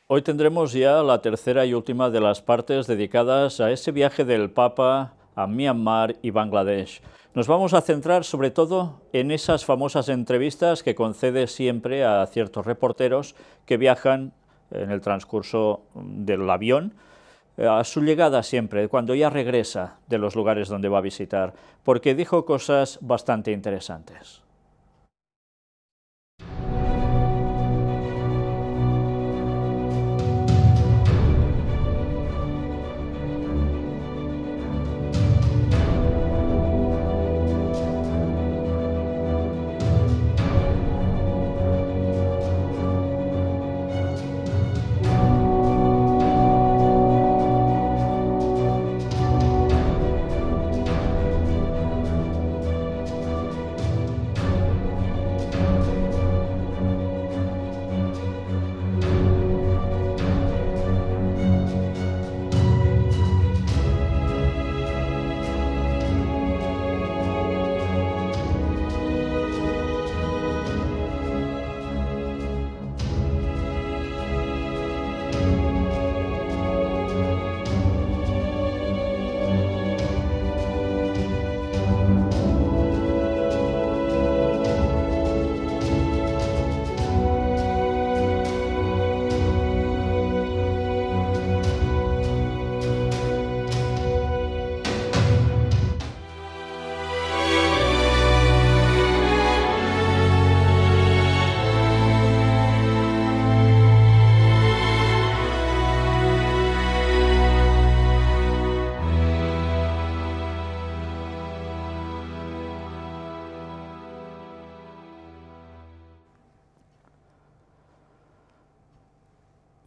Hoy tendremos ya la tercera y última de las partes dedicadas a ese viaje del Papa a Myanmar y Bangladesh. Nos vamos a centrar sobre todo en esas famosas entrevistas que concede siempre a ciertos reporteros que viajan en el transcurso del avión, a su llegada siempre, cuando ya regresa de los lugares donde va a visitar, porque dijo cosas bastante interesantes.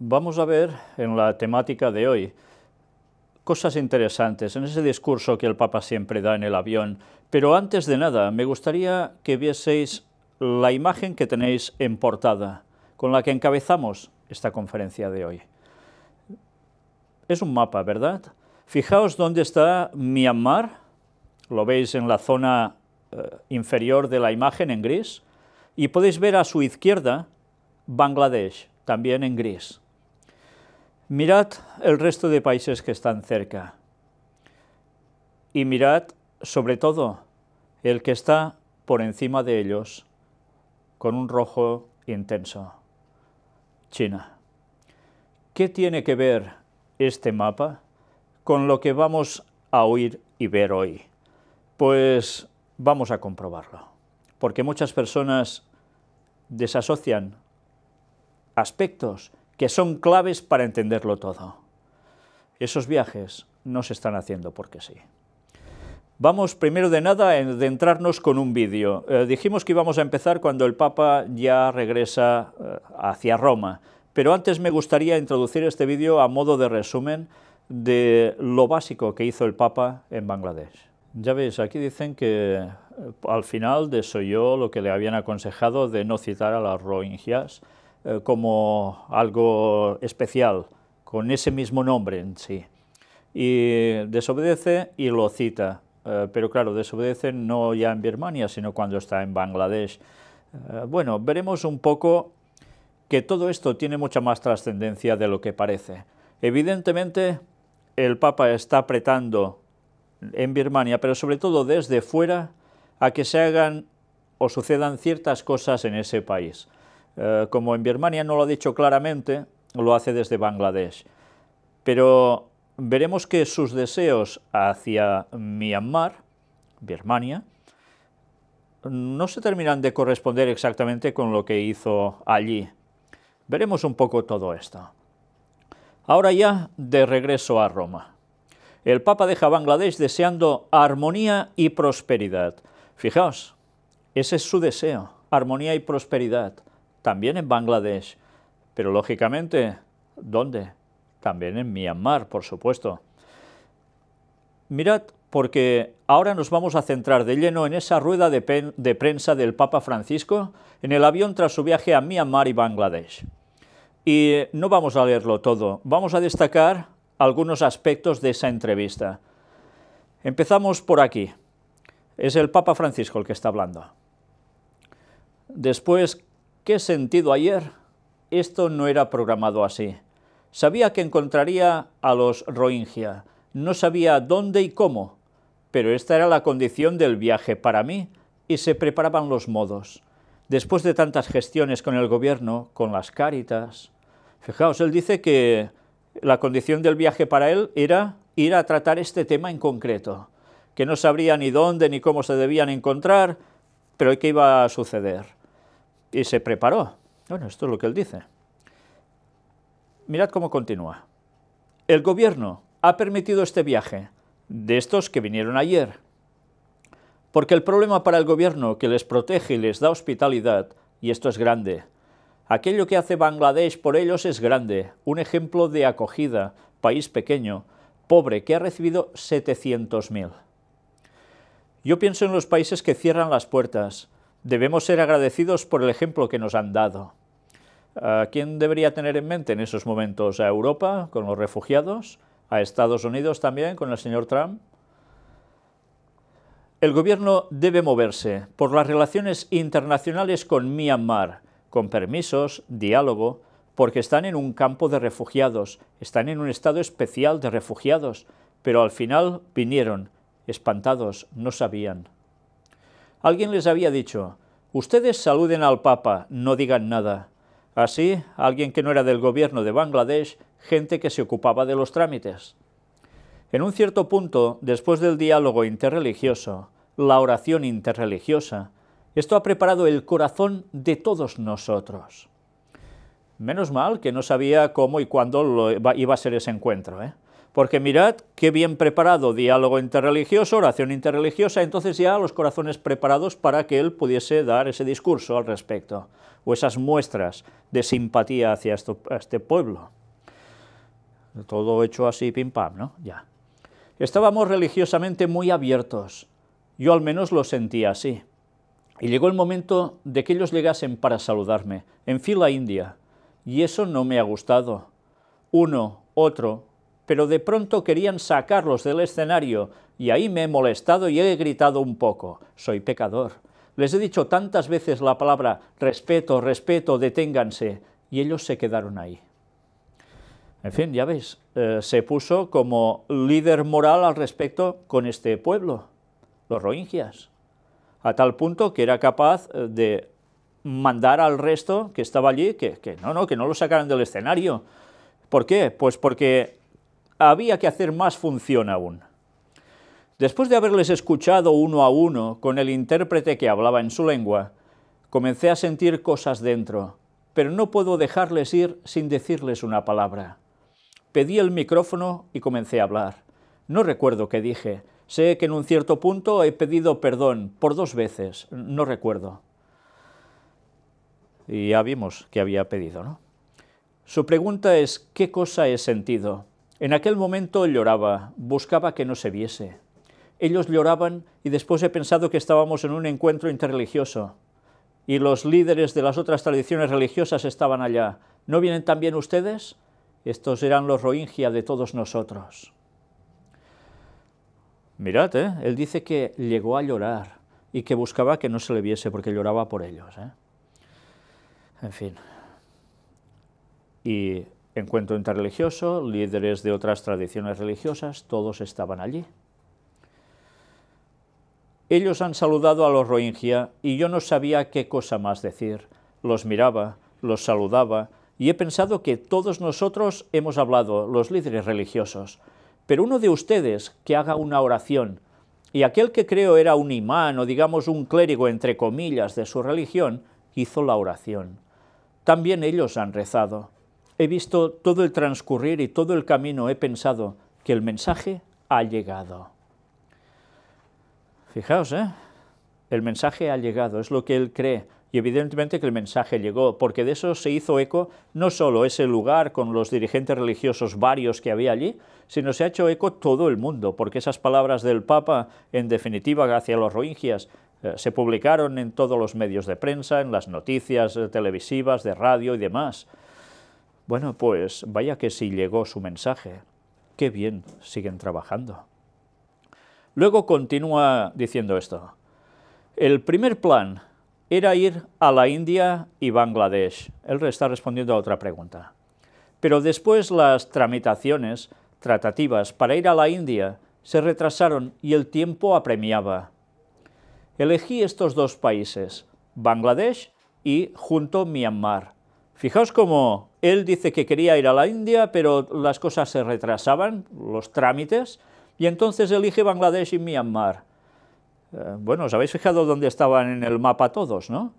Vamos a ver en la temática de hoy cosas interesantes en ese discurso que el Papa siempre da en el avión, pero antes de nada me gustaría que vieseis la imagen que tenéis en portada, con la que encabezamos esta conferencia de hoy. Es un mapa, ¿verdad? Fijaos dónde está Myanmar, lo veis en la zona inferior de la imagen en gris, y podéis ver a su izquierda Bangladesh, también en gris. Mirad el resto de países que están cerca y mirad, sobre todo, el que está por encima de ellos, con un rojo intenso, China. ¿Qué tiene que ver este mapa con lo que vamos a oír y ver hoy? Pues vamos a comprobarlo, porque muchas personas desasocian aspectos que son claves para entenderlo todo. Esos viajes no se están haciendo porque sí. Vamos primero de nada a adentrarnos con un vídeo. Dijimos que íbamos a empezar cuando el Papa ya regresa hacia Roma, pero antes me gustaría introducir este vídeo a modo de resumen de lo básico que hizo el Papa en Bangladesh. Ya veis, aquí dicen que al final desoyó lo que le habían aconsejado de no citar a las Rohingyas como algo especial, con ese mismo nombre en sí. Y desobedece y lo cita, pero claro, desobedece no ya en Birmania, sino cuando está en Bangladesh. Bueno, veremos un poco que todo esto tiene mucha más trascendencia de lo que parece. Evidentemente, el Papa está apretando en Birmania, pero sobre todo desde fuera, a que se hagan o sucedan ciertas cosas en ese país. Como en Birmania no lo ha dicho claramente, lo hace desde Bangladesh. Pero veremos que sus deseos hacia Myanmar, Birmania, no se terminan de corresponder exactamente con lo que hizo allí. Veremos un poco todo esto. Ahora ya de regreso a Roma. El Papa deja Bangladesh deseando armonía y prosperidad. Fijaos, ese es su deseo, armonía y prosperidad. También en Bangladesh, pero lógicamente, ¿dónde? También en Myanmar, por supuesto. Mirad, porque ahora nos vamos a centrar de lleno en esa rueda de prensa del Papa Francisco en el avión tras su viaje a Myanmar y Bangladesh. Y no vamos a leerlo todo, vamos a destacar algunos aspectos de esa entrevista. Empezamos por aquí. Es el Papa Francisco el que está hablando. Después, ¿qué sentido ayer? Esto no era programado así. Sabía que encontraría a los Rohingya, no sabía dónde y cómo, pero esta era la condición del viaje para mí y se preparaban los modos. Después de tantas gestiones con el gobierno, con las Cáritas, fijaos, él dice que la condición del viaje para él era ir a tratar este tema en concreto, que no sabría ni dónde ni cómo se debían encontrar, pero que iba a suceder. Y se preparó. Bueno, esto es lo que él dice. Mirad cómo continúa. El gobierno ha permitido este viaje, de estos que vinieron ayer, porque el problema para el gobierno que les protege y les da hospitalidad, y esto es grande, aquello que hace Bangladesh por ellos es grande, un ejemplo de acogida, país pequeño, pobre, que ha recibido 700.000. Yo pienso en los países que cierran las puertas. Debemos ser agradecidos por el ejemplo que nos han dado. ¿A quién debería tener en mente en esos momentos? ¿A Europa, con los refugiados? ¿A Estados Unidos también, con el señor Trump? El gobierno debe moverse por las relaciones internacionales con Myanmar, con permisos, diálogo, porque están en un campo de refugiados, están en un estado especial de refugiados, pero al final vinieron, espantados, no sabían. Alguien les había dicho, ustedes saluden al Papa, no digan nada. Así, alguien que no era del gobierno de Bangladesh, gente que se ocupaba de los trámites. En un cierto punto, después del diálogo interreligioso, la oración interreligiosa, esto ha preparado el corazón de todos nosotros. Menos mal que no sabía cómo y cuándo iba a ser ese encuentro, Porque mirad qué bien preparado, diálogo interreligioso, oración interreligiosa, entonces ya los corazones preparados para que él pudiese dar ese discurso al respecto, o esas muestras de simpatía hacia este pueblo. Todo hecho así, pim pam, ¿no? Ya. Estábamos religiosamente muy abiertos, yo al menos lo sentía así. Y llegó el momento de que ellos llegasen para saludarme, en fila india, y eso no me ha gustado. Uno, otro, pero de pronto querían sacarlos del escenario, y ahí me he molestado y he gritado un poco. Soy pecador. Les he dicho tantas veces la palabra respeto, respeto, deténganse, y ellos se quedaron ahí. En fin, ya veis, se puso como líder moral al respecto con este pueblo, los rohingyas, a tal punto que era capaz de mandar al resto que estaba allí que no lo sacaran del escenario. ¿Por qué? Pues porque había que hacer más función aún. Después de haberles escuchado uno a uno con el intérprete que hablaba en su lengua, comencé a sentir cosas dentro, pero no puedo dejarles ir sin decirles una palabra. Pedí el micrófono y comencé a hablar. No recuerdo qué dije. Sé que en un cierto punto he pedido perdón por 2 veces, no recuerdo. Y ya vimos que había pedido, ¿no? Su pregunta es, ¿qué cosa he sentido? En aquel momento lloraba, buscaba que no se viese. Ellos lloraban y después he pensado que estábamos en un encuentro interreligioso y los líderes de las otras tradiciones religiosas estaban allá. ¿No vienen también ustedes? Estos eran los Rohingya de todos nosotros. Mirad, él dice que llegó a llorar y que buscaba que no se le viese porque lloraba por ellos. En fin. Y encuentro interreligioso, líderes de otras tradiciones religiosas, todos estaban allí. Ellos han saludado a los Rohingya y yo no sabía qué cosa más decir. Los miraba, los saludaba y he pensado que todos nosotros hemos hablado, los líderes religiosos, pero uno de ustedes que haga una oración, y aquel que creo era un imán o digamos un clérigo entre comillas de su religión, hizo la oración. También ellos han rezado. He visto todo el transcurrir y todo el camino, he pensado que el mensaje ha llegado. Fijaos, el mensaje ha llegado, es lo que él cree. Y evidentemente que el mensaje llegó, porque de eso se hizo eco no solo ese lugar con los dirigentes religiosos varios que había allí, sino se ha hecho eco todo el mundo, porque esas palabras del Papa, en definitiva, hacia los rohingyas, se publicaron en todos los medios de prensa, en las noticias televisivas, de radio y demás. Bueno, pues vaya que sí llegó su mensaje. Qué bien siguen trabajando. Luego continúa diciendo esto. El primer plan era ir a la India y Bangladesh. Él está respondiendo a otra pregunta. pero después las tratativas para ir a la India se retrasaron y el tiempo apremiaba. Elegí estos dos países, Bangladesh y junto Myanmar. Fijaos cómo él dice que quería ir a la India, pero las cosas se retrasaban, los trámites, y entonces elige Bangladesh y Myanmar. Bueno, ¿os habéis fijado dónde estaban en el mapa todos, no?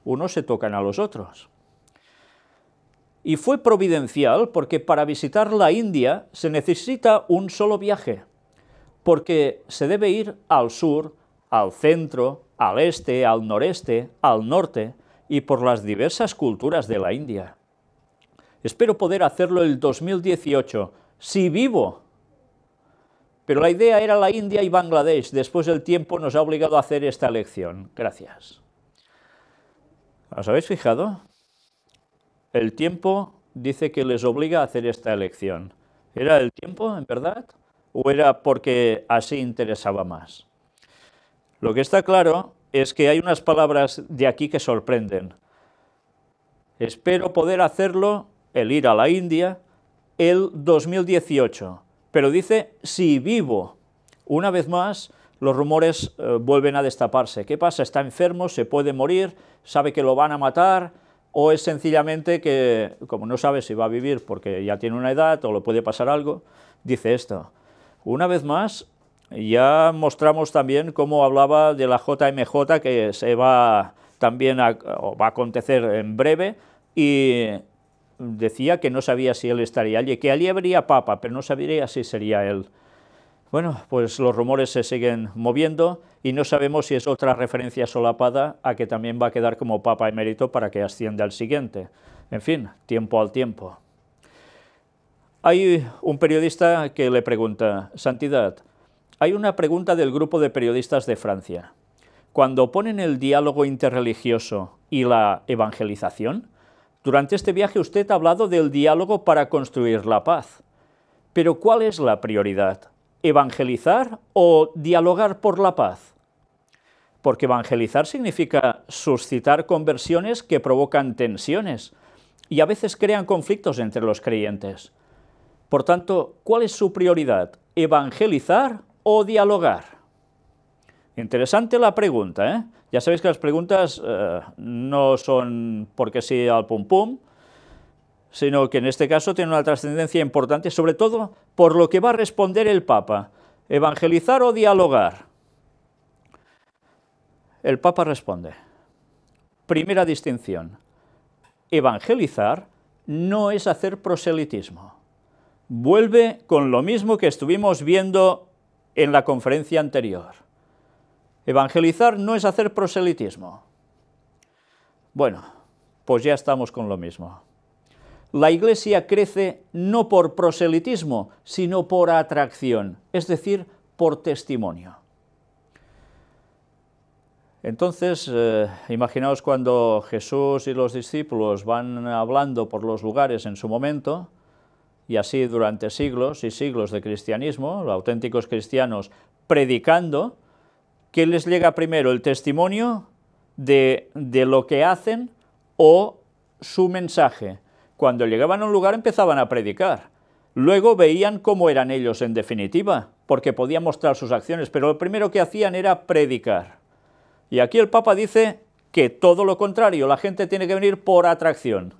Unos se tocan a los otros. Y fue providencial porque para visitar la India se necesita un solo viaje, porque se debe ir al sur, al centro, al este, al noreste, al norte y por las diversas culturas de la India. Espero poder hacerlo el 2018, si vivo. Pero la idea era la India y Bangladesh. Después el tiempo nos ha obligado a hacer esta elección. Gracias. ¿Os habéis fijado? El tiempo dice que les obliga a hacer esta elección. ¿Era el tiempo, en verdad? ¿O era porque así interesaba más? Lo que está claro es que hay unas palabras de aquí que sorprenden. Espero poder hacerlo, el ir a la India, el 2018. Pero dice, si vivo. Una vez más, los rumores vuelven a destaparse. ¿Qué pasa? ¿Está enfermo? ¿Se puede morir? ¿Sabe que lo van a matar? ¿O es sencillamente que, como no sabe si va a vivir porque ya tiene una edad o le puede pasar algo, dice esto? Una vez más, ya mostramos también cómo hablaba de la JMJ, que se va también o va a acontecer en breve, y decía que no sabía si él estaría allí, que allí habría papa, pero no sabría si sería él. Bueno, pues los rumores se siguen moviendo y no sabemos si es otra referencia solapada a que también va a quedar como papa emérito para que ascienda al siguiente. En fin, tiempo al tiempo. Hay un periodista que le pregunta, Santidad, hay una pregunta del grupo de periodistas de Francia. Cuando ponen el diálogo interreligioso y la evangelización, durante este viaje usted ha hablado del diálogo para construir la paz. Pero ¿cuál es la prioridad? ¿Evangelizar o dialogar por la paz? Porque evangelizar significa suscitar conversiones que provocan tensiones y a veces crean conflictos entre los creyentes. Por tanto, ¿cuál es su prioridad? ¿Evangelizar o dialogar? Interesante la pregunta, ¿eh? Ya sabéis que las preguntas no son porque sí al pum pum, sino que en este caso tienen una trascendencia importante, sobre todo por lo que va a responder el Papa. ¿Evangelizar o dialogar? El Papa responde. Primera distinción. Evangelizar no es hacer proselitismo. Vuelve con lo mismo que estuvimos viendo en la conferencia anterior. Evangelizar no es hacer proselitismo. Bueno, pues ya estamos con lo mismo. La Iglesia crece no por proselitismo, sino por atracción, es decir, por testimonio. Entonces, imaginaos cuando Jesús y los discípulos van hablando por los lugares en su momento, y así durante siglos y siglos de cristianismo, los auténticos cristianos predicando, ¿qué les llega primero? ¿El testimonio de lo que hacen o su mensaje? Cuando llegaban a un lugar empezaban a predicar. Luego veían cómo eran ellos en definitiva, porque podían mostrar sus acciones, pero lo primero que hacían era predicar. Y aquí el Papa dice que todo lo contrario, la gente tiene que venir por atracción.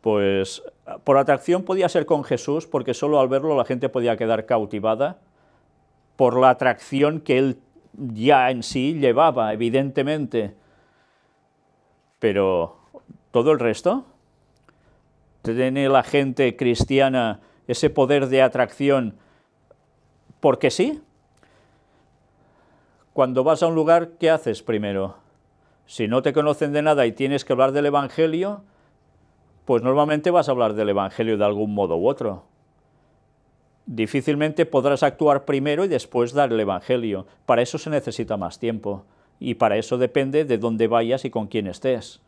Pues por atracción podía ser con Jesús, porque solo al verlo la gente podía quedar cautivada por la atracción que él ya en sí llevaba, evidentemente. Pero todo el resto, ¿tiene la gente cristiana ese poder de atracción porque sí? Cuando vas a un lugar, ¿qué haces primero? Si no te conocen de nada y tienes que hablar del Evangelio, pues normalmente vas a hablar del Evangelio de algún modo u otro. Difícilmente podrás actuar primero y después dar el Evangelio. Para eso se necesita más tiempo, y para eso depende de dónde vayas y con quién estés.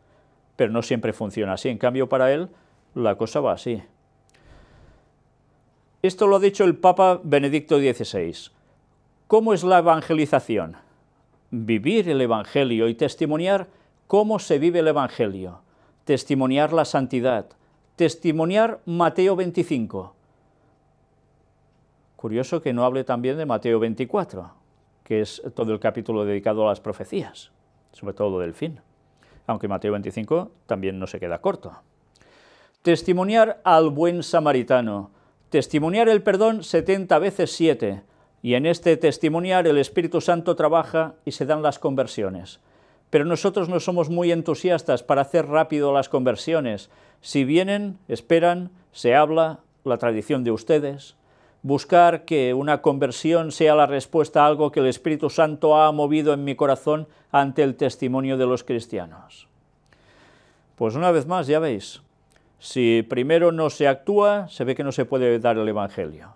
Pero no siempre funciona así. En cambio, para él, la cosa va así. Esto lo ha dicho el Papa Benedicto XVI. ¿Cómo es la evangelización? Vivir el Evangelio y testimoniar cómo se vive el Evangelio. Testimoniar la santidad, testimoniar Mateo 25. Curioso que no hable también de Mateo 24, que es todo el capítulo dedicado a las profecías, sobre todo del fin, aunque Mateo 25 también no se queda corto. Testimoniar al buen samaritano, testimoniar el perdón 70 veces 7, y en este testimoniar el Espíritu Santo trabaja y se dan las conversiones. Pero nosotros no somos muy entusiastas para hacer rápido las conversiones. Si vienen, esperan, se habla, la tradición de ustedes, buscar que una conversión sea la respuesta a algo que el Espíritu Santo ha movido en mi corazón ante el testimonio de los cristianos. Pues una vez más, ya veis, si primero no se actúa, se ve que no se puede dar el Evangelio.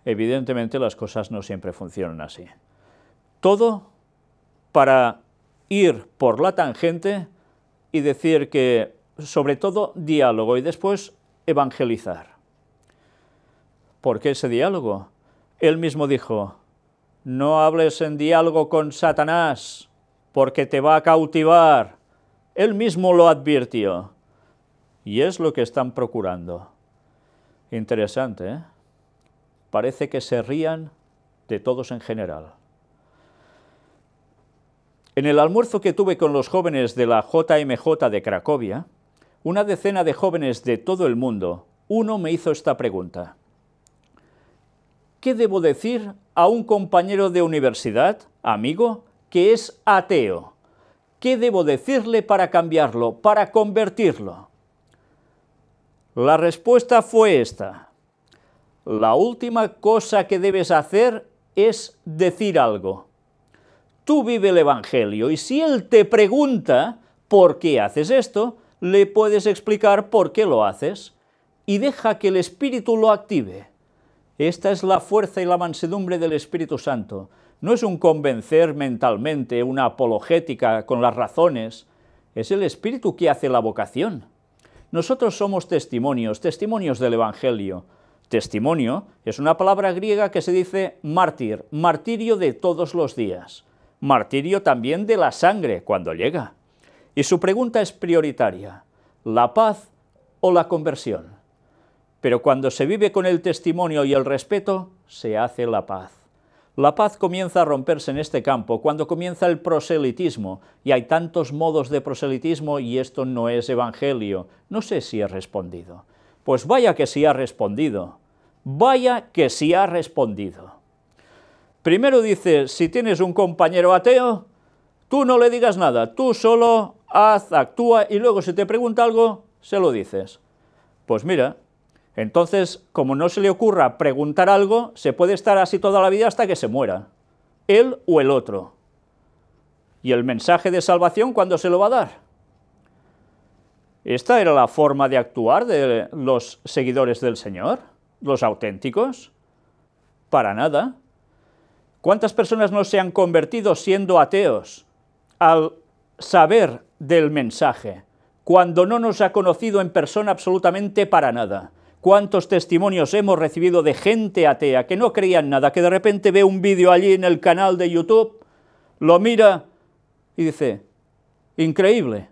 Evidentemente las cosas no siempre funcionan así. Todo para ir por la tangente y decir que, sobre todo, diálogo y después evangelizar. ¿Por qué ese diálogo? Él mismo dijo, no hables en diálogo con Satanás, porque te va a cautivar. Él mismo lo advirtió. Y es lo que están procurando. Interesante, ¿eh? Parece que se rían de todos en general. En el almuerzo que tuve con los jóvenes de la JMJ de Cracovia, una decena de jóvenes de todo el mundo, uno me hizo esta pregunta. ¿Qué debo decir a un compañero de universidad, amigo, que es ateo? ¿Qué debo decirle para cambiarlo, para convertirlo? La respuesta fue esta. La última cosa que debes hacer es decir algo. Tú vive el Evangelio y si él te pregunta por qué haces esto, le puedes explicar por qué lo haces y deja que el Espíritu lo active. Esta es la fuerza y la mansedumbre del Espíritu Santo. No es un convencer mentalmente, una apologética con las razones. Es el Espíritu que hace la vocación. Nosotros somos testimonios del Evangelio. Testimonio es una palabra griega que se dice mártir, martirio de todos los días. Martirio también de la sangre, cuando llega. Y su pregunta es prioritaria, ¿la paz o la conversión? Pero cuando se vive con el testimonio y el respeto, se hace la paz. La paz comienza a romperse en este campo cuando comienza el proselitismo, y hay tantos modos de proselitismo y esto no es evangelio. No sé si he respondido. Pues vaya que sí ha respondido. Vaya que sí ha respondido. Primero dice, si tienes un compañero ateo, tú no le digas nada, tú solo haz, actúa y luego si te pregunta algo, se lo dices. Pues mira, entonces, como no se le ocurra preguntar algo, se puede estar así toda la vida hasta que se muera, él o el otro. ¿Y el mensaje de salvación cuándo se lo va a dar? ¿Esta era la forma de actuar de los seguidores del Señor, los auténticos? Para nada. ¿Cuántas personas no se han convertido siendo ateos al saber del mensaje, cuando no nos ha conocido en persona absolutamente para nada? ¿Cuántos testimonios hemos recibido de gente atea que no creía en nada, que de repente ve un vídeo allí en el canal de YouTube, lo mira y dice, increíble,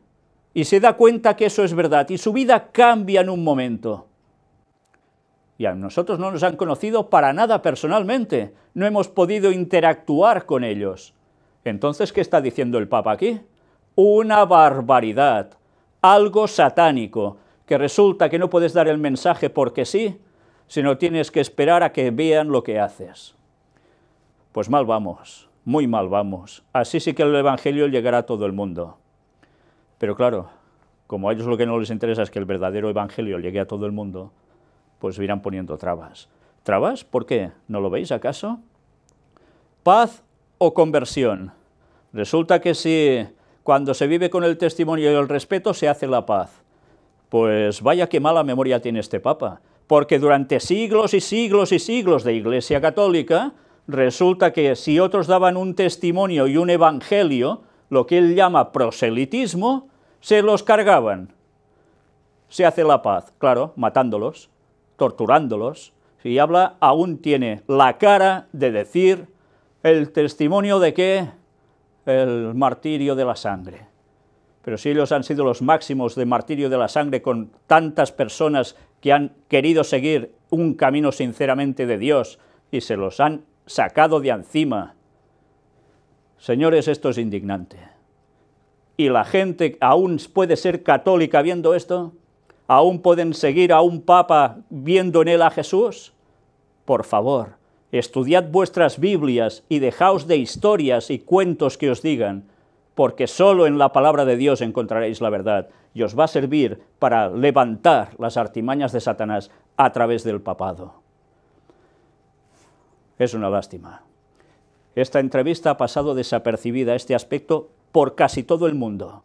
y se da cuenta que eso es verdad, y su vida cambia en un momento? Y a nosotros no nos han conocido para nada personalmente, no hemos podido interactuar con ellos. Entonces, ¿qué está diciendo el Papa aquí? Una barbaridad, algo satánico, que resulta que no puedes dar el mensaje porque sí, sino tienes que esperar a que vean lo que haces. Pues mal vamos, muy mal vamos. Así sí que el Evangelio llegará a todo el mundo. Pero claro, como a ellos lo que no les interesa es que el verdadero Evangelio llegue a todo el mundo, pues irán poniendo trabas. ¿Trabas? ¿Por qué? ¿No lo veis acaso? ¿Paz o conversión? Resulta que si cuando se vive con el testimonio y el respeto se hace la paz. Pues vaya que mala memoria tiene este Papa, porque durante siglos y siglos y siglos de Iglesia Católica, resulta que si otros daban un testimonio y un evangelio, lo que él llama proselitismo, se los cargaban. Se hace la paz, claro, matándolos, torturándolos. Si habla, aún tiene la cara de decir el testimonio de que el martirio de la sangre. Pero si ellos han sido los máximos de martirio de la sangre con tantas personas que han querido seguir un camino sinceramente de Dios y se los han sacado de encima. Señores, esto es indignante. ¿Y la gente aún puede ser católica viendo esto? ¿Aún pueden seguir a un papa viendo en él a Jesús? Por favor, estudiad vuestras Biblias y dejaos de historias y cuentos que os digan, porque solo en la palabra de Dios encontraréis la verdad y os va a servir para levantar las artimañas de Satanás a través del papado. Es una lástima. Esta entrevista ha pasado desapercibida, este aspecto, por casi todo el mundo.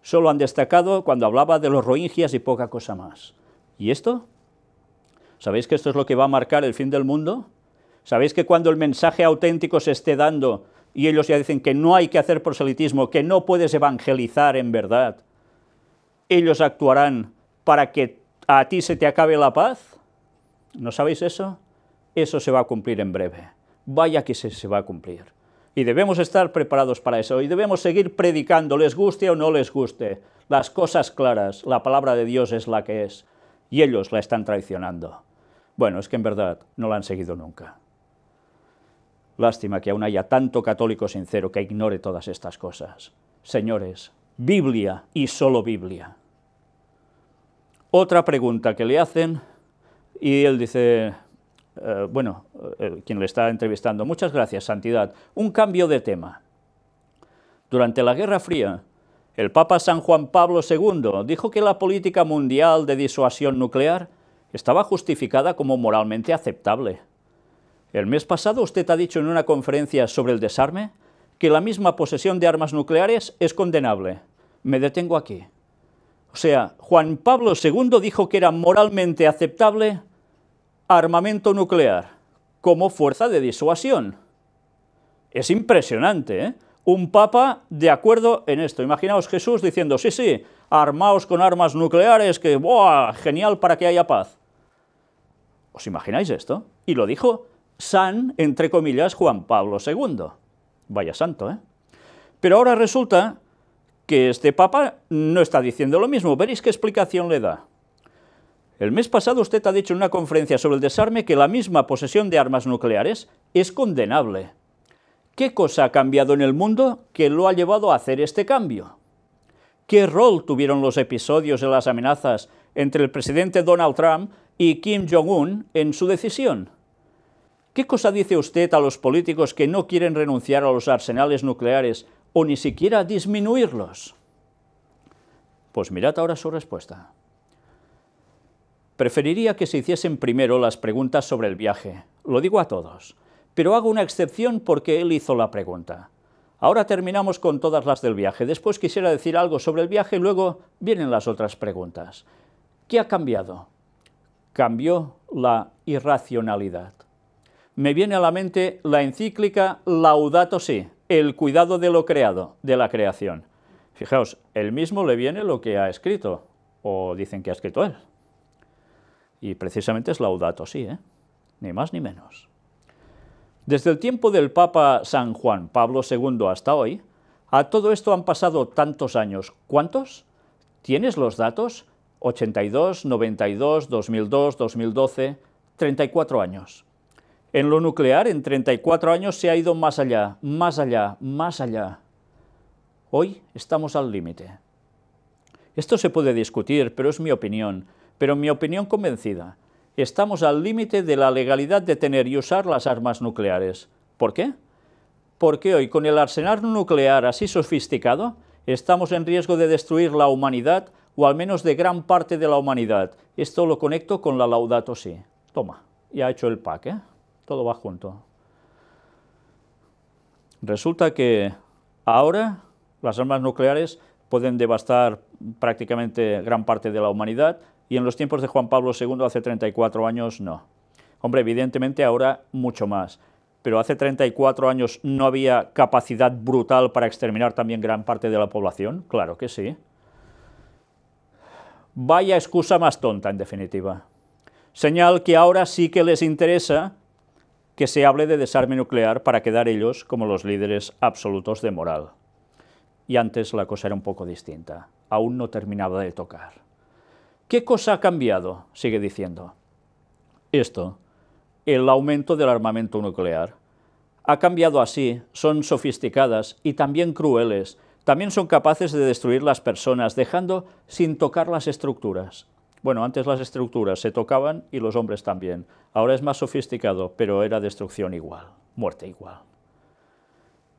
Solo han destacado cuando hablaba de los rohingyas y poca cosa más. ¿Y esto? ¿Sabéis que esto es lo que va a marcar el fin del mundo? ¿Sabéis que cuando el mensaje auténtico se esté dando y ellos ya dicen que no hay que hacer proselitismo, que no puedes evangelizar en verdad, ellos actuarán para que a ti se te acabe la paz? ¿No sabéis eso? Eso se va a cumplir en breve. Vaya que se va a cumplir. Y debemos estar preparados para eso, y debemos seguir predicando, les guste o no les guste, las cosas claras, la palabra de Dios es la que es, y ellos la están traicionando. Bueno, es que en verdad no la han seguido nunca. Lástima que aún haya tanto católico sincero que ignore todas estas cosas. Señores, Biblia y solo Biblia. Otra pregunta que le hacen, y él dice, quien le está entrevistando, muchas gracias, Santidad, un cambio de tema. Durante la Guerra Fría, el Papa San Juan Pablo II dijo que la política mundial de disuasión nuclear estaba justificada como moralmente aceptable. El mes pasado usted ha dicho en una conferencia sobre el desarme que la misma posesión de armas nucleares es condenable. Me detengo aquí. O sea, Juan Pablo II dijo que era moralmente aceptable armamento nuclear como fuerza de disuasión. Es impresionante, ¿eh? Un papa de acuerdo en esto. Imaginaos Jesús diciendo, sí, sí, armaos con armas nucleares, que ¡buah! Genial para que haya paz. ¿Os imagináis esto? Y lo dijo San, entre comillas, Juan Pablo II. Vaya santo, ¿eh? Pero ahora resulta que este papa no está diciendo lo mismo. Veréis qué explicación le da. El mes pasado usted ha dicho en una conferencia sobre el desarme que la misma posesión de armas nucleares es condenable. ¿Qué cosa ha cambiado en el mundo que lo ha llevado a hacer este cambio? ¿Qué rol tuvieron los episodios de las amenazas entre el presidente Donald Trump y Kim Jong-un en su decisión? ¿Qué cosa dice usted a los políticos que no quieren renunciar a los arsenales nucleares o ni siquiera disminuirlos? Pues mirad ahora su respuesta. Preferiría que se hiciesen primero las preguntas sobre el viaje, lo digo a todos, pero hago una excepción porque él hizo la pregunta. Ahora terminamos con todas las del viaje, después quisiera decir algo sobre el viaje y luego vienen las otras preguntas. ¿Qué ha cambiado? Cambió la irracionalidad. Me viene a la mente la encíclica Laudato Si, el cuidado de lo creado, de la creación. Fijaos, él mismo le viene lo que ha escrito, o dicen que ha escrito él. Y precisamente es Laudato Si, ni más ni menos. Desde el tiempo del Papa San Juan Pablo II hasta hoy, a todo esto han pasado tantos años. ¿Cuántos? ¿Tienes los datos? 82, 92, 2002, 2012, 34 años. En lo nuclear, en 34 años se ha ido más allá, más allá, más allá. Hoy estamos al límite. Esto se puede discutir, pero es mi opinión, pero mi opinión convencida. Estamos al límite de la legalidad de tener y usar las armas nucleares. ¿Por qué? Porque hoy, con el arsenal nuclear así sofisticado, estamos en riesgo de destruir la humanidad, o al menos de gran parte de la humanidad. Esto lo conecto con la Laudato Si. Toma, ya he hecho el pack, Todo va junto. Resulta que ahora las armas nucleares pueden devastar prácticamente gran parte de la humanidad, y en los tiempos de Juan Pablo II, hace 34 años, no. Hombre, evidentemente ahora mucho más, pero hace 34 años no había capacidad brutal para exterminar también gran parte de la población, claro que sí. Vaya excusa más tonta, en definitiva. Señal que ahora sí que les interesa que se hable de desarme nuclear para quedar ellos como los líderes absolutos de moral. y antes la cosa era un poco distinta. Aún no terminaba de tocar. ¿Qué cosa ha cambiado? Sigue diciendo. Esto, el aumento del armamento nuclear. Ha cambiado así, son sofisticadas y también crueles. También son capaces de destruir las personas, dejando sin tocar las estructuras. Bueno, antes las estructuras se tocaban y los hombres también. Ahora es más sofisticado, pero era destrucción igual, muerte igual.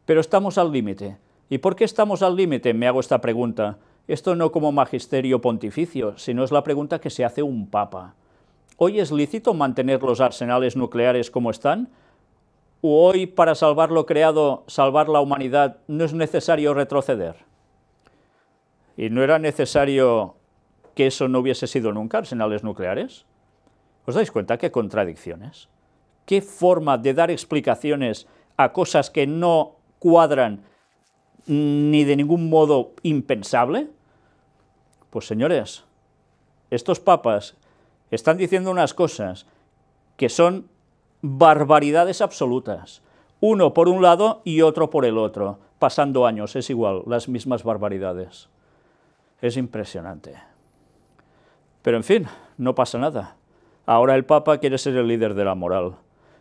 Pero estamos al límite. ¿Y por qué estamos al límite? Me hago esta pregunta. Esto no como magisterio pontificio, sino es la pregunta que se hace un papa. ¿Hoy es lícito mantener los arsenales nucleares como están? ¿O hoy, para salvar lo creado, salvar la humanidad, no es necesario retroceder? ¿Y no era necesario que eso no hubiese sido nunca arsenales nucleares? ¿Os dais cuenta qué contradicciones? ¿Qué forma de dar explicaciones a cosas que no cuadran ni de ningún modo impensable? Pues señores, estos papas están diciendo unas cosas que son barbaridades absolutas, uno por un lado y otro por el otro, pasando años, es igual, las mismas barbaridades. Es impresionante. Pero en fin, no pasa nada. Ahora el Papa quiere ser el líder de la moral.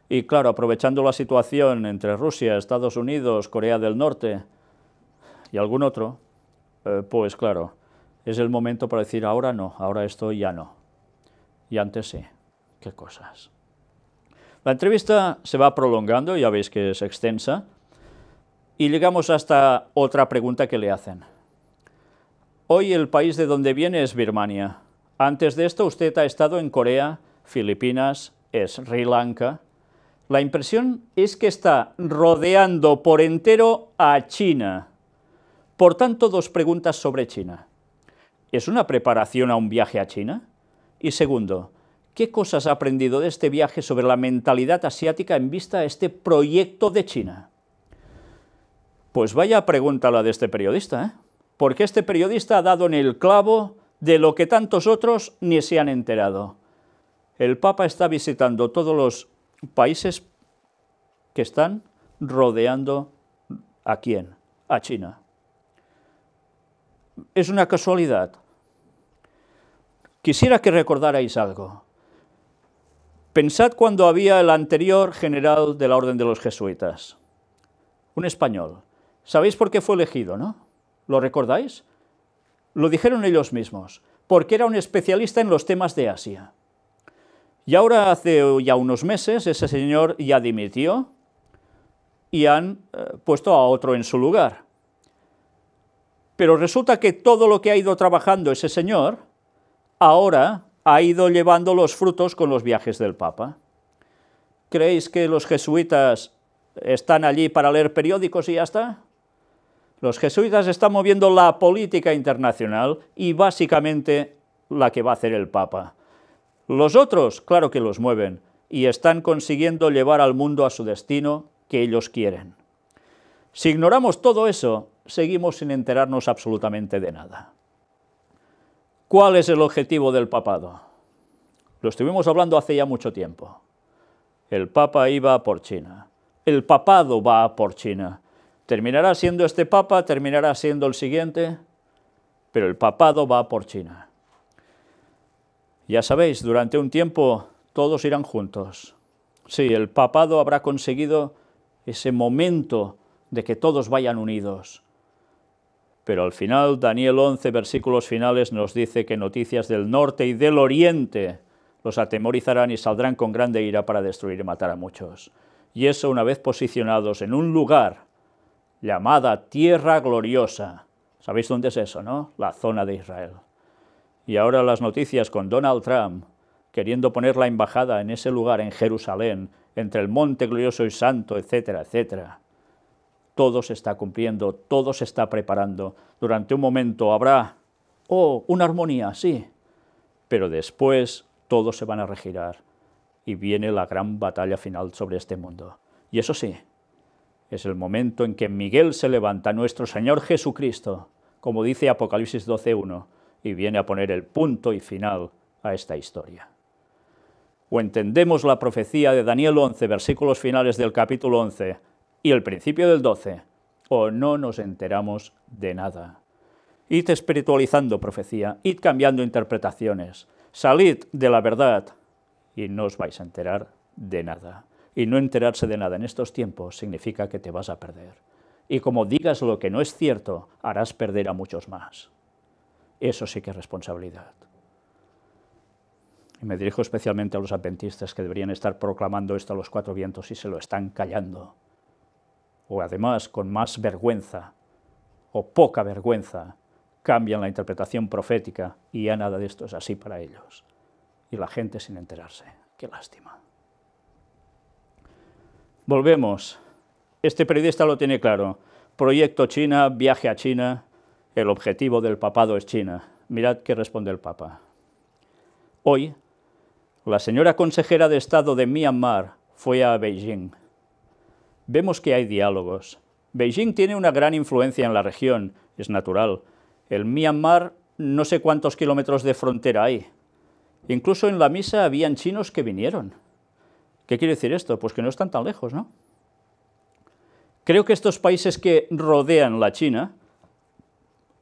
Y claro, aprovechando la situación entre Rusia, Estados Unidos, Corea del Norte y algún otro, pues claro, es el momento para decir ahora no, ahora esto ya no. Y antes sí, qué cosas. La entrevista se va prolongando, ya veis que es extensa, y llegamos hasta otra pregunta que le hacen. Hoy el país de donde viene es Birmania. Antes de esto usted ha estado en Corea, Filipinas, Sri Lanka. La impresión es que está rodeando por entero a China. Por tanto, dos preguntas sobre China. ¿Es una preparación a un viaje a China? Y segundo, ¿qué cosas ha aprendido de este viaje sobre la mentalidad asiática en vista a este proyecto de China? Pues vaya pregunta la de este periodista, ¿eh? Porque este periodista ha dado en el clavo de lo que tantos otros ni se han enterado. El Papa está visitando todos los países que están rodeando ¿a quién? A China. ¿Es una casualidad? Quisiera que recordarais algo. Pensad cuando había el anterior general de la Orden de los Jesuitas, un español. ¿Sabéis por qué fue elegido, no? ¿Lo recordáis? Lo dijeron ellos mismos, porque era un especialista en los temas de Asia. Y ahora hace ya unos meses ese señor ya dimitió y han puesto a otro en su lugar. Pero resulta que todo lo que ha ido trabajando ese señor, ahora ha ido llevando los frutos con los viajes del Papa. ¿Creéis que los jesuitas están allí para leer periódicos y ya está? Los jesuitas están moviendo la política internacional y básicamente la que va a hacer el Papa. Los otros, claro que los mueven, y están consiguiendo llevar al mundo a su destino que ellos quieren. Si ignoramos todo eso, seguimos sin enterarnos absolutamente de nada. ¿Cuál es el objetivo del papado? Lo estuvimos hablando hace ya mucho tiempo. El Papa iba por China. El papado va por China. ¿Terminará siendo este Papa? ¿Terminará siendo el siguiente? Pero el papado va por China. Ya sabéis, durante un tiempo todos irán juntos. Sí, el papado habrá conseguido ese momento de que todos vayan unidos. Pero al final, Daniel 11, versículos finales, nos dice que noticias del norte y del oriente los atemorizarán y saldrán con grande ira para destruir y matar a muchos. Y eso una vez posicionados en un lugar llamada Tierra Gloriosa. ¿Sabéis dónde es eso, no? La zona de Israel. Y ahora las noticias con Donald Trump queriendo poner la embajada en ese lugar, en Jerusalén, entre el monte glorioso y santo, etcétera, etcétera. Todo se está cumpliendo, todo se está preparando. Durante un momento habrá, una armonía, sí, pero después todos se van a regirar y viene la gran batalla final sobre este mundo. Y eso sí, es el momento en que Miguel se levanta, nuestro Señor Jesucristo, como dice Apocalipsis 12:1, y viene a poner el punto y final a esta historia. O entendemos la profecía de Daniel 11, versículos finales del capítulo 11, y el principio del 12, o no nos enteramos de nada. Id espiritualizando profecía, id cambiando interpretaciones, salid de la verdad y no os vais a enterar de nada. Y no enterarse de nada en estos tiempos significa que te vas a perder. Y como digas lo que no es cierto, harás perder a muchos más. Eso sí que es responsabilidad. Y me dirijo especialmente a los adventistas que deberían estar proclamando esto a los cuatro vientos y se lo están callando. O además, con más vergüenza o poca vergüenza, cambian la interpretación profética y ya nada de esto es así para ellos. Y la gente sin enterarse. Qué lástima. Volvemos. Este periodista lo tiene claro. Proyecto China, viaje a China. El objetivo del papado es China. Mirad qué responde el Papa. Hoy, la señora consejera de Estado de Myanmar fue a Beijing. Vemos que hay diálogos. Beijing tiene una gran influencia en la región, es natural. El Myanmar, no sé cuántos kilómetros de frontera hay. Incluso en la misa habían chinos que vinieron. ¿Qué quiere decir esto? Pues que no están tan lejos, ¿no? Creo que estos países que rodean la China,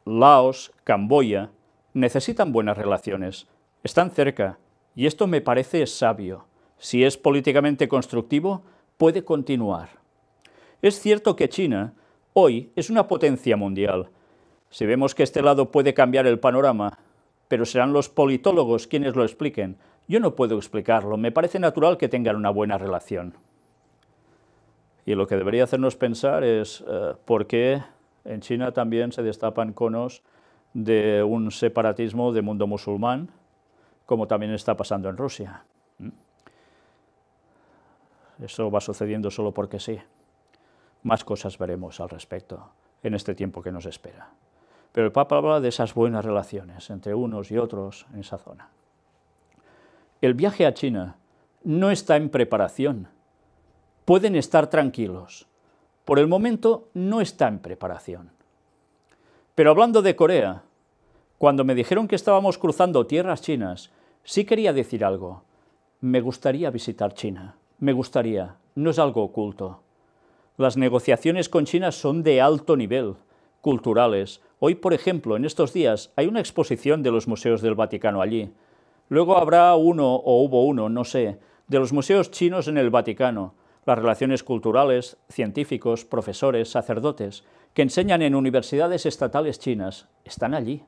Laos, Camboya, necesitan buenas relaciones, están cerca, y esto me parece sabio. Si es políticamente constructivo, puede continuar. Es cierto que China hoy es una potencia mundial. Si vemos que este lado puede cambiar el panorama, pero serán los politólogos quienes lo expliquen. Yo no puedo explicarlo, me parece natural que tengan una buena relación. Y lo que debería hacernos pensar es por qué en China también se destapan conos de un separatismo de mundo musulmán, como también está pasando en Rusia. Eso va sucediendo solo porque sí. Más cosas veremos al respecto en este tiempo que nos espera. Pero el Papa habla de esas buenas relaciones entre unos y otros en esa zona. El viaje a China no está en preparación. Pueden estar tranquilos. Por el momento no está en preparación. Pero hablando de Corea, cuando me dijeron que estábamos cruzando tierras chinas, sí quería decir algo. Me gustaría visitar China. Me gustaría. No es algo oculto. Las negociaciones con China son de alto nivel, culturales. Hoy, por ejemplo, en estos días, hay una exposición de los museos del Vaticano allí. Luego habrá uno, o hubo uno, no sé, de los museos chinos en el Vaticano, las relaciones culturales, científicos, profesores, sacerdotes, que enseñan en universidades estatales chinas, están allí.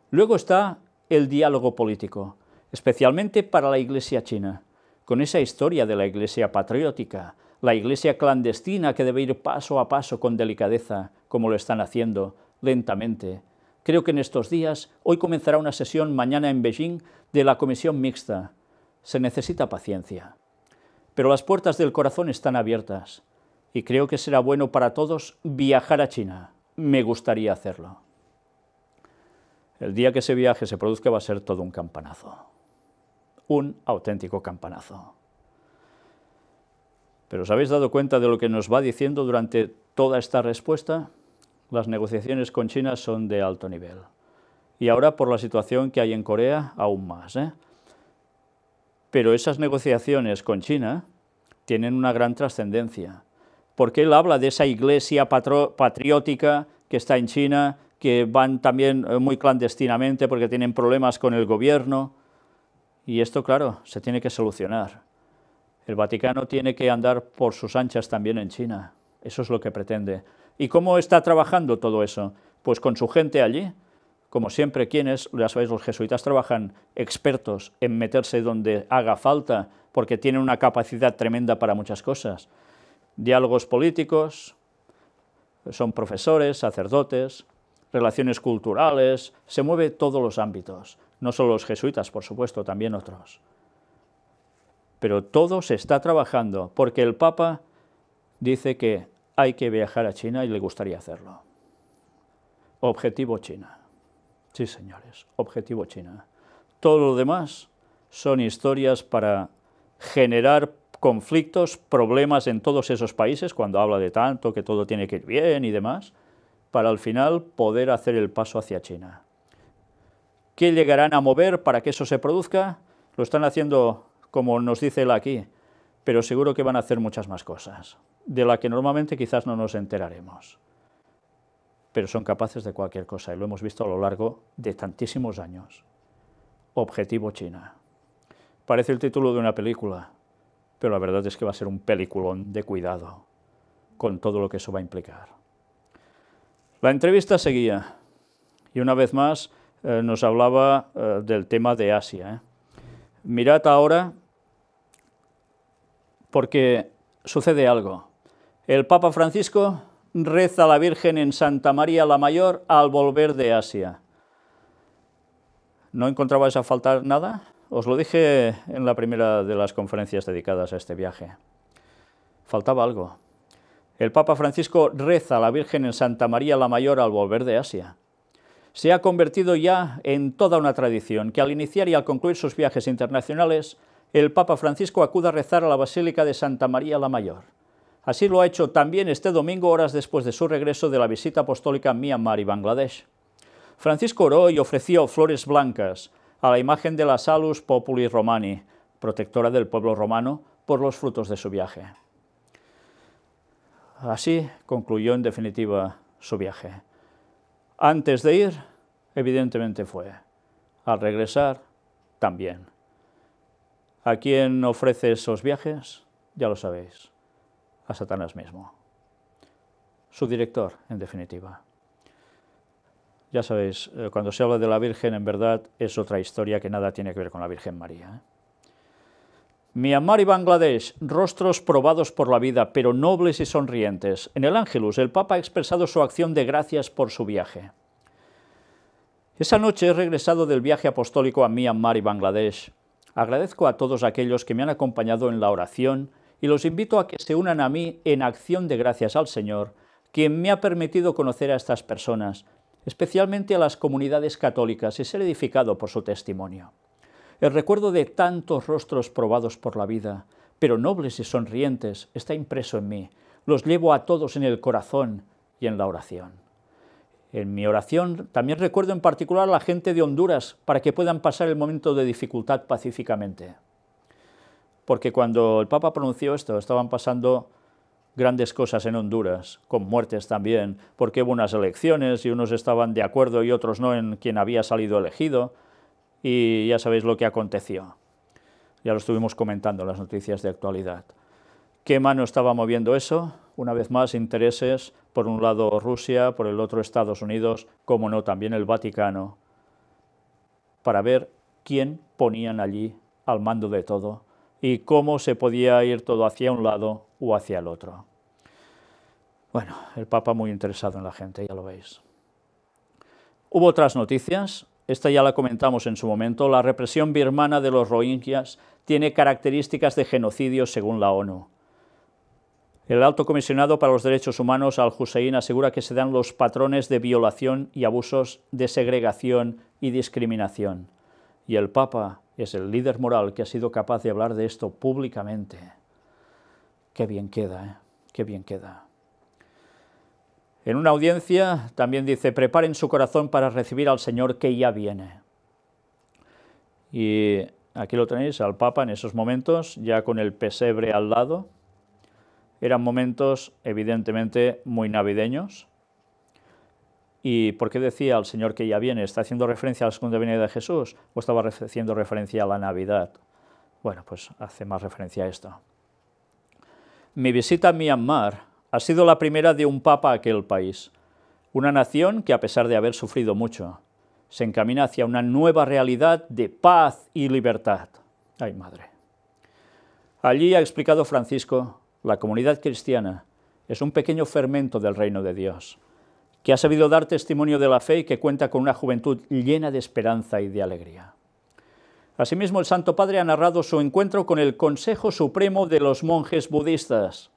Luego está el diálogo político, especialmente para la Iglesia china, con esa historia de la Iglesia patriótica, la Iglesia clandestina que debe ir paso a paso con delicadeza, como lo están haciendo, lentamente. Creo que en estos días, hoy comenzará una sesión mañana en Beijing de la Comisión Mixta. Se necesita paciencia. Pero las puertas del corazón están abiertas y creo que será bueno para todos viajar a China. Me gustaría hacerlo. El día que ese viaje se produzca va a ser todo un campanazo. Un auténtico campanazo. ¿Pero os habéis dado cuenta de lo que nos va diciendo durante toda esta respuesta? Las negociaciones con China son de alto nivel. Y ahora, por la situación que hay en Corea, aún más. Pero esas negociaciones con China tienen una gran trascendencia, porque él habla de esa iglesia patriótica que está en China, que van también muy clandestinamente porque tienen problemas con el gobierno, y esto, claro, se tiene que solucionar. El Vaticano tiene que andar por sus anchas también en China, eso es lo que pretende. ¿Y cómo está trabajando todo eso? Pues con su gente allí. Como siempre, quienes, ya sabéis, los jesuitas trabajan expertos en meterse donde haga falta, porque tienen una capacidad tremenda para muchas cosas. Diálogos políticos, son profesores, sacerdotes, relaciones culturales, se mueve todos los ámbitos. No solo los jesuitas, por supuesto, también otros. Pero todo se está trabajando, porque el Papa dice que hay que viajar a China y le gustaría hacerlo. Objetivo China. Sí, señores, objetivo China. Todo lo demás son historias para generar conflictos, problemas en todos esos países, cuando habla de tanto, que todo tiene que ir bien y demás, para al final poder hacer el paso hacia China. ¿Qué llegarán a mover para que eso se produzca? Lo están haciendo, como nos dice él aquí, pero seguro que van a hacer muchas más cosas, de las que normalmente quizás no nos enteraremos. pero son capaces de cualquier cosa, y lo hemos visto a lo largo de tantísimos años. Objetivo China. Parece el título de una película, pero la verdad es que va a ser un peliculón de cuidado, con todo lo que eso va a implicar. La entrevista seguía, y una vez más nos hablaba del tema de Asia. Mirad ahora, porque sucede algo. El Papa Francisco reza a la Virgen en Santa María la Mayor al volver de Asia. ¿No encontrabais a faltar nada? Os lo dije en la primera de las conferencias dedicadas a este viaje. Faltaba algo. El Papa Francisco reza a la Virgen en Santa María la Mayor al volver de Asia. Se ha convertido ya en toda una tradición que al iniciar y al concluir sus viajes internacionales, el Papa Francisco acuda a rezar a la Basílica de Santa María la Mayor. Así lo ha hecho también este domingo, horas después de su regreso de la visita apostólica a Myanmar y Bangladesh. Francisco oró y ofreció flores blancas a la imagen de la Salus Populi Romani, protectora del pueblo romano, por los frutos de su viaje. Así concluyó en definitiva su viaje. Antes de ir, evidentemente fue. Al regresar, también. ¿A quién ofrece esos viajes? Ya lo sabéis. A Satanás mismo. Su director, en definitiva. Ya sabéis, cuando se habla de la Virgen, en verdad, es otra historia que nada tiene que ver con la Virgen María. Myanmar y Bangladesh, rostros probados por la vida, pero nobles y sonrientes. En el Ángelus, el Papa ha expresado su acción de gracias por su viaje. Esa noche he regresado del viaje apostólico a Myanmar y Bangladesh. Agradezco a todos aquellos que me han acompañado en la oración y los invito a que se unan a mí en acción de gracias al Señor, quien me ha permitido conocer a estas personas, especialmente a las comunidades católicas, y ser edificado por su testimonio. El recuerdo de tantos rostros probados por la vida, pero nobles y sonrientes, está impreso en mí. Los llevo a todos en el corazón y en la oración. En mi oración también recuerdo en particular a la gente de Honduras para que puedan pasar el momento de dificultad pacíficamente. Porque cuando el Papa pronunció esto, estaban pasando grandes cosas en Honduras, con muertes también, porque hubo unas elecciones y unos estaban de acuerdo y otros no en quien había salido elegido, y ya sabéis lo que aconteció. Ya lo estuvimos comentando en las noticias de actualidad. ¿Qué mano estaba moviendo eso? Una vez más, intereses, por un lado Rusia, por el otro Estados Unidos, como no, también el Vaticano, para ver quién ponían allí al mando de todo y cómo se podía ir todo hacia un lado o hacia el otro. Bueno, el Papa muy interesado en la gente, ya lo veis. Hubo otras noticias, esta ya la comentamos en su momento. La represión birmana de los rohingyas tiene características de genocidio según la ONU. El Alto Comisionado para los Derechos Humanos, Al-Hussein, asegura que se dan los patrones de violación y abusos de segregación y discriminación. Y el Papa es el líder moral que ha sido capaz de hablar de esto públicamente. Qué bien queda, ¿eh? Qué bien queda. En una audiencia también dice: preparen su corazón para recibir al Señor que ya viene. Y aquí lo tenéis, al Papa en esos momentos, ya con el pesebre al lado. Eran momentos evidentemente muy navideños. ¿Y por qué decía al Señor que ya viene? ¿Está haciendo referencia a la segunda venida de Jesús o estaba haciendo referencia a la Navidad? Bueno, pues hace más referencia a esto. Mi visita a Myanmar ha sido la primera de un papa a aquel país, una nación que, a pesar de haber sufrido mucho, se encamina hacia una nueva realidad de paz y libertad. ¡Ay, madre! Allí, ha explicado Francisco, la comunidad cristiana es un pequeño fermento del reino de Dios, que ha sabido dar testimonio de la fe y que cuenta con una juventud llena de esperanza y de alegría. Asimismo, el Santo Padre ha narrado su encuentro con el Consejo Supremo de los Monjes Budistas,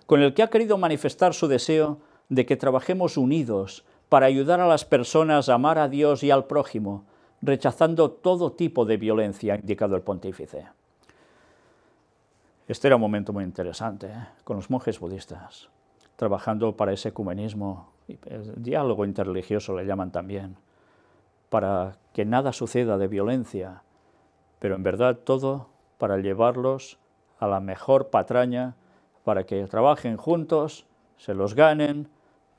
con el que ha querido manifestar su deseo de que trabajemos unidos para ayudar a las personas a amar a Dios y al prójimo, rechazando todo tipo de violencia, ha indicado el pontífice. Este era un momento muy interesante, con los monjes budistas, trabajando para ese ecumenismo, diálogo interreligioso le llaman también, para que nada suceda de violencia, pero en verdad todo para llevarlos a la mejor patraña, para que trabajen juntos, se los ganen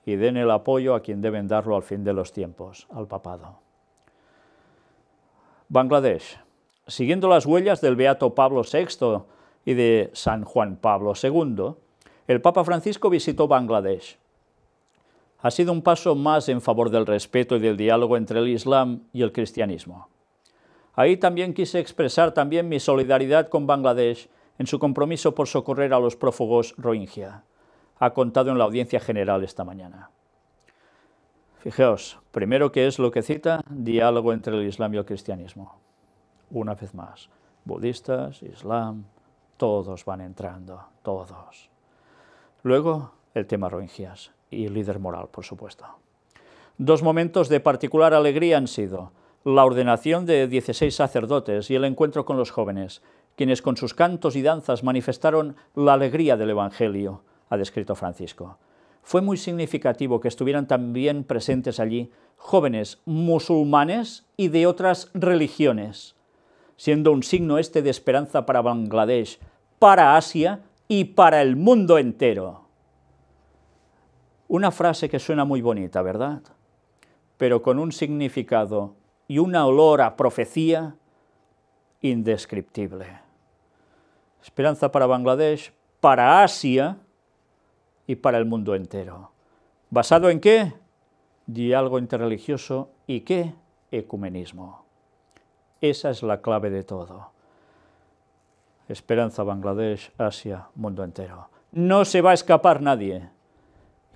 y den el apoyo a quien deben darlo al fin de los tiempos, al papado. Bangladesh. Siguiendo las huellas del beato Pablo VI y de San Juan Pablo II, el Papa Francisco visitó Bangladesh. Ha sido un paso más en favor del respeto y del diálogo entre el Islam y el cristianismo. Ahí también quise expresar también mi solidaridad con Bangladesh en su compromiso por socorrer a los prófugos Rohingya. Ha contado en la audiencia general esta mañana. Fijaos, primero, ¿qué es lo que cita? Diálogo entre el Islam y el cristianismo. Una vez más, budistas, Islam, todos van entrando, todos. Luego, el tema Rohingyas y líder moral, por supuesto. Dos momentos de particular alegría han sido la ordenación de 16 sacerdotes y el encuentro con los jóvenes, quienes con sus cantos y danzas manifestaron la alegría del Evangelio, ha descrito Francisco. Fue muy significativo que estuvieran también presentes allí jóvenes musulmanes y de otras religiones, siendo un signo este de esperanza para Bangladesh, para Asia y para el mundo entero. Una frase que suena muy bonita, ¿verdad? Pero con un significado y un olor a profecía indescriptible. Esperanza para Bangladesh, para Asia y para el mundo entero. ¿Basado en qué? Diálogo interreligioso y ¿qué? Ecumenismo. Esa es la clave de todo. Esperanza Bangladesh, Asia, mundo entero. No se va a escapar nadie.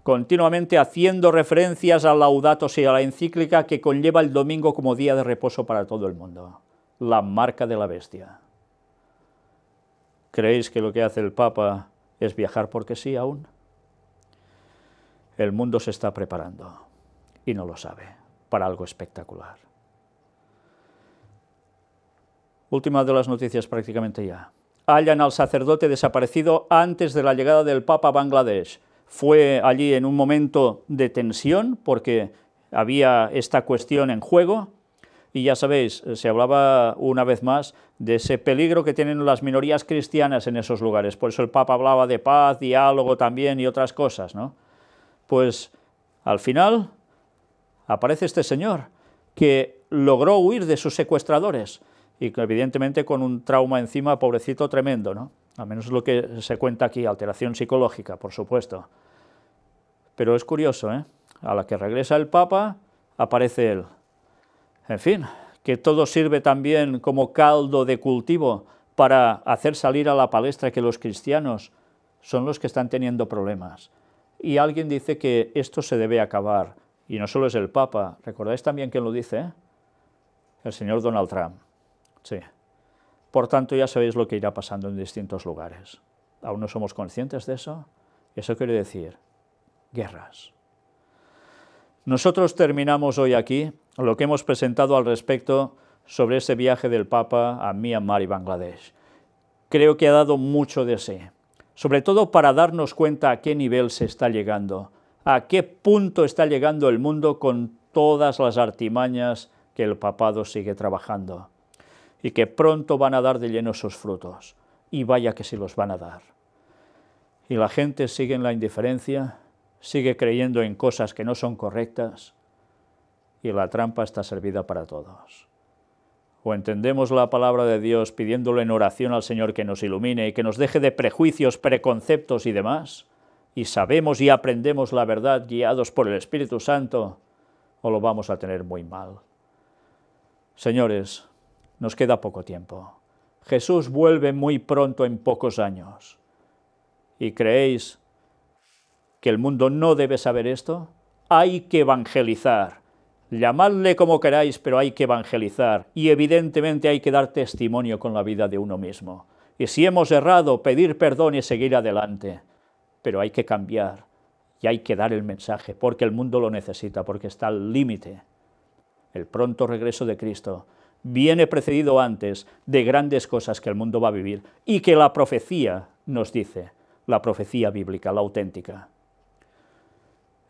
Continuamente haciendo referencias a Laudato Si, a la encíclica que conlleva el domingo como día de reposo para todo el mundo. La marca de la bestia. ¿Creéis que lo que hace el Papa es viajar porque sí aún? El mundo se está preparando, y no lo sabe, para algo espectacular. Última de las noticias prácticamente ya. Hallan al sacerdote desaparecido antes de la llegada del Papa a Bangladesh. Fue allí en un momento de tensión porque había esta cuestión en juego y ya sabéis, se hablaba una vez más de ese peligro que tienen las minorías cristianas en esos lugares. Por eso el Papa hablaba de paz, diálogo también y otras cosas, ¿no? Pues al final aparece este señor que logró huir de sus secuestradores y que evidentemente con un trauma encima, pobrecito, tremendo, ¿no? Al menos es lo que se cuenta aquí, alteración psicológica, por supuesto. Pero es curioso, ¿eh? A la que regresa el Papa, aparece él. En fin, que todo sirve también como caldo de cultivo para hacer salir a la palestra que los cristianos son los que están teniendo problemas. Y alguien dice que esto se debe acabar. Y no solo es el Papa, ¿recordáis también quién lo dice? El señor Donald Trump. Sí. Por tanto, ya sabéis lo que irá pasando en distintos lugares. ¿Aún no somos conscientes de eso? Eso quiere decir guerras. Nosotros terminamos hoy aquí lo que hemos presentado al respecto sobre ese viaje del Papa a Myanmar y Bangladesh. Creo que ha dado mucho de sí, sobre todo para darnos cuenta a qué nivel se está llegando, a qué punto está llegando el mundo con todas las artimañas que el papado sigue trabajando. Y que pronto van a dar de lleno sus frutos, y vaya que sí los van a dar. Y la gente sigue en la indiferencia, sigue creyendo en cosas que no son correctas, y la trampa está servida para todos. O entendemos la palabra de Dios pidiéndole en oración al Señor que nos ilumine y que nos deje de prejuicios, preconceptos y demás, y sabemos y aprendemos la verdad guiados por el Espíritu Santo, o lo vamos a tener muy mal. Señores, nos queda poco tiempo. Jesús vuelve muy pronto en pocos años. ¿Y creéis que el mundo no debe saber esto? Hay que evangelizar. Llamadle como queráis, pero hay que evangelizar. Y evidentemente hay que dar testimonio con la vida de uno mismo. Y si hemos errado, pedir perdón y seguir adelante. Pero hay que cambiar y hay que dar el mensaje, porque el mundo lo necesita, porque está al límite. El pronto regreso de Cristo viene precedido antes de grandes cosas que el mundo va a vivir y que la profecía nos dice, la profecía bíblica, la auténtica.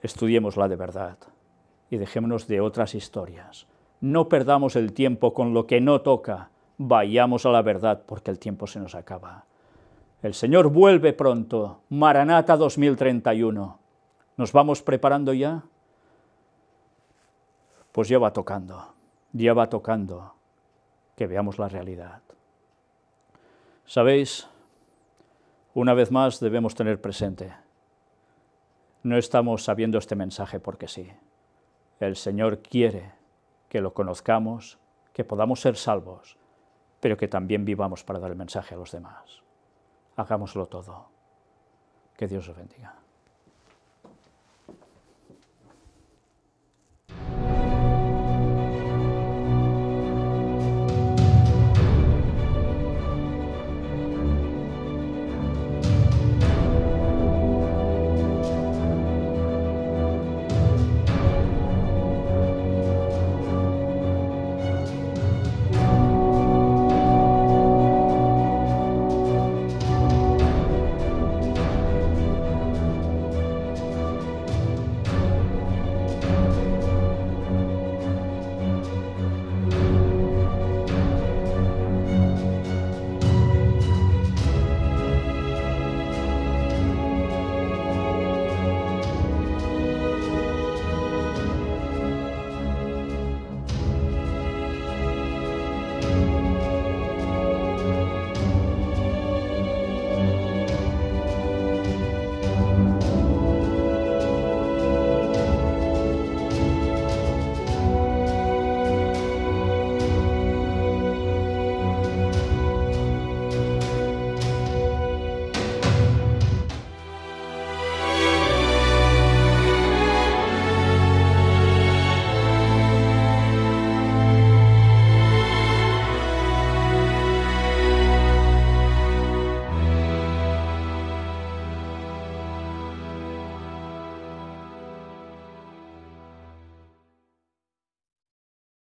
Estudiémosla de verdad y dejémonos de otras historias. No perdamos el tiempo con lo que no toca, vayamos a la verdad porque el tiempo se nos acaba. El Señor vuelve pronto, Maranata 2031. ¿Nos vamos preparando ya? Pues ya va tocando que veamos la realidad. ¿Sabéis? Una vez más debemos tener presente, no estamos sabiendo este mensaje porque sí. El Señor quiere que lo conozcamos, que podamos ser salvos, pero que también vivamos para dar el mensaje a los demás. Hagámoslo todo. Que Dios os bendiga.